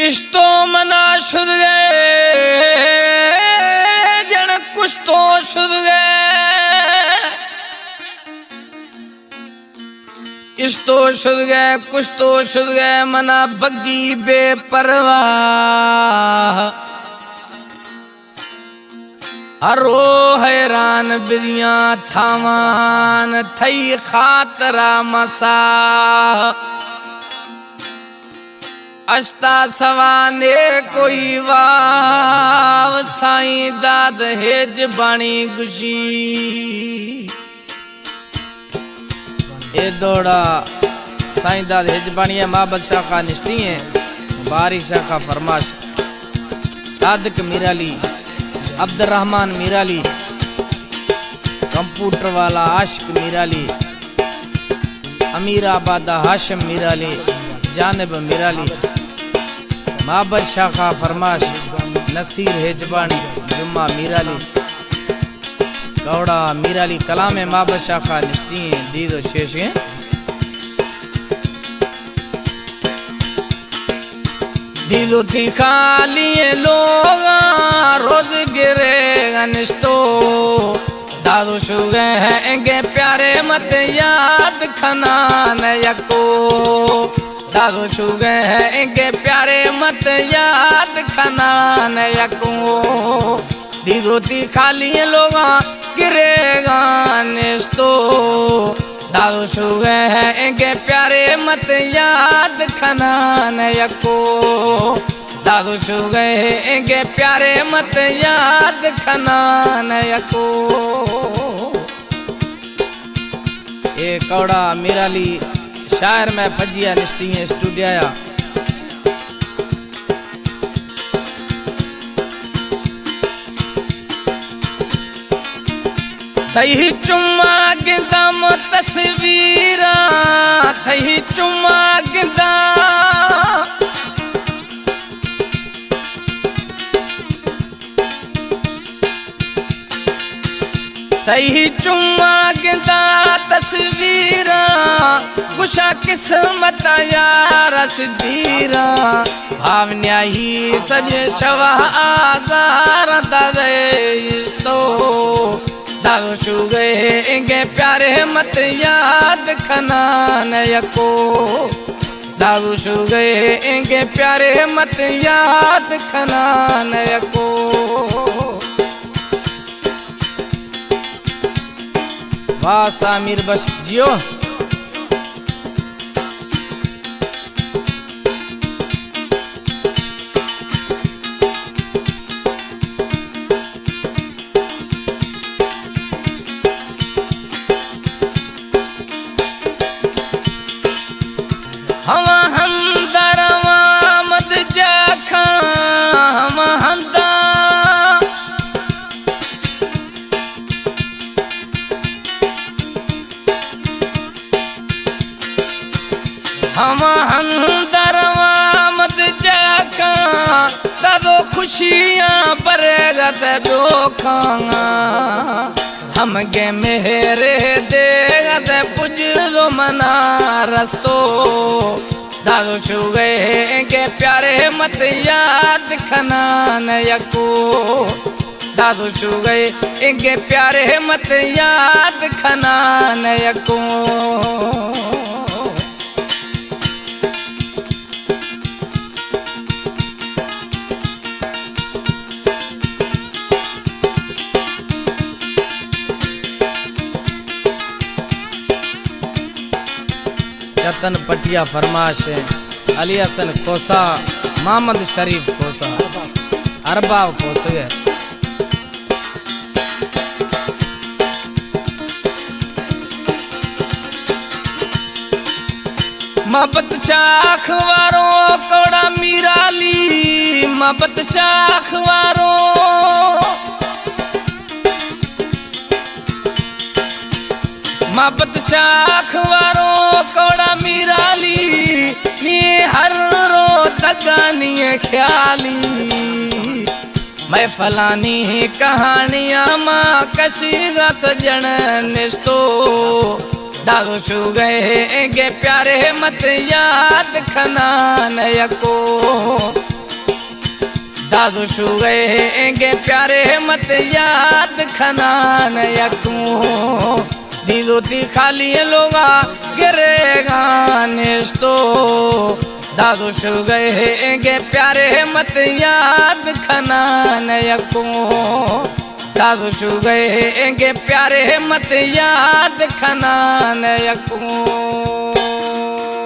इस तो मना शुद गए जन कुछ तो शुद गए, इस तो शुद गए कुछ तो शुद गए मना बग्गी बेपरवाह। हरो हैरान बिरिया थावान थई खातरा मसा, अस्ता सवाने कोई वाव साईं दाद हेज बाणी गुशी। ए दौड़ा साईं दाद हेज बाणी है माँ बदशाह का निश्ती है बारिशाह का फरमाश। सादिक मीराली, अब्दुर्रहमान मीराली, कंप्यूटर वाला आशिक मीराली, अमीराबादा हाशिम मीराली, जानिब मीराली, माबद शाह का फरमाश, नसीर हेजबानी, जुम्मा मीराली, गौड़ा मीराली, कलाम माबद शाह का निस्ती दीदो शेष हैं। दीदो थी खाली लोग रोज गिरे अनिस्तो, दादो शुगे हैं प्यारे मत याद खनान यको, दादो शुगे हैं प्यारे मत याद खनान यको। दीदो थी खाली लोगा गिरेगा निस्तो, दादो शुगे हैं प्यारे मत याद खनान यको, दादो शुगे हैं प्यारे मत याद खनान यको। ए कौड़ा मीराली शायर में फजिया निश्ती है स्टूडिया। थई चुम्मा गिंदम तस्वीरा, थई चुम्मा गिंदा, थई चुम्मा गिंदा तस्वीरा, कुशा किस्मत यार शदीरा, भावन्या ही सज शवा आजार दादो, दादो शुगे प्यारे मत याद खनान यको, दादो शुगे प्यारे मत याद खनान यको। वाह सामिर बश जियो। हवा हम दरवा मद जखा हम हमदा, हम दरवा मद जखा, दादो खुशियाँ बरेगत दोखा, हम गे मेरे देगत पुजलो मना रस्तो, दादो शुगे प्यारे मत याद खनान यको, दादो शुगे प्यारे मत याद खनान यको। चतन पटिया फरमाश है, अली हसन कोसा, मोहम्मद शरीफ कोसा, अरबाब कोसे। मोहब्बत शाख वारो कौड़ा मीराली, मोहब्बत शाख वारो, मोहब्बत शाख वारो कौड़ा मीराली, नी हर रो तगानी ख्याली, मैं फलानी कहानियां माँ कशीगा सजन निस्तो, दादो शुगे प्यारे मत याद खनान यको, दादू शू गए प्यारे मत याद खनान यकू दीदो ती खाली लोगा गिरे गानेस तो दादू शू गए प्यारे मत याद खनान यकू दादू शू गए प्यारे मत याद खनान यकू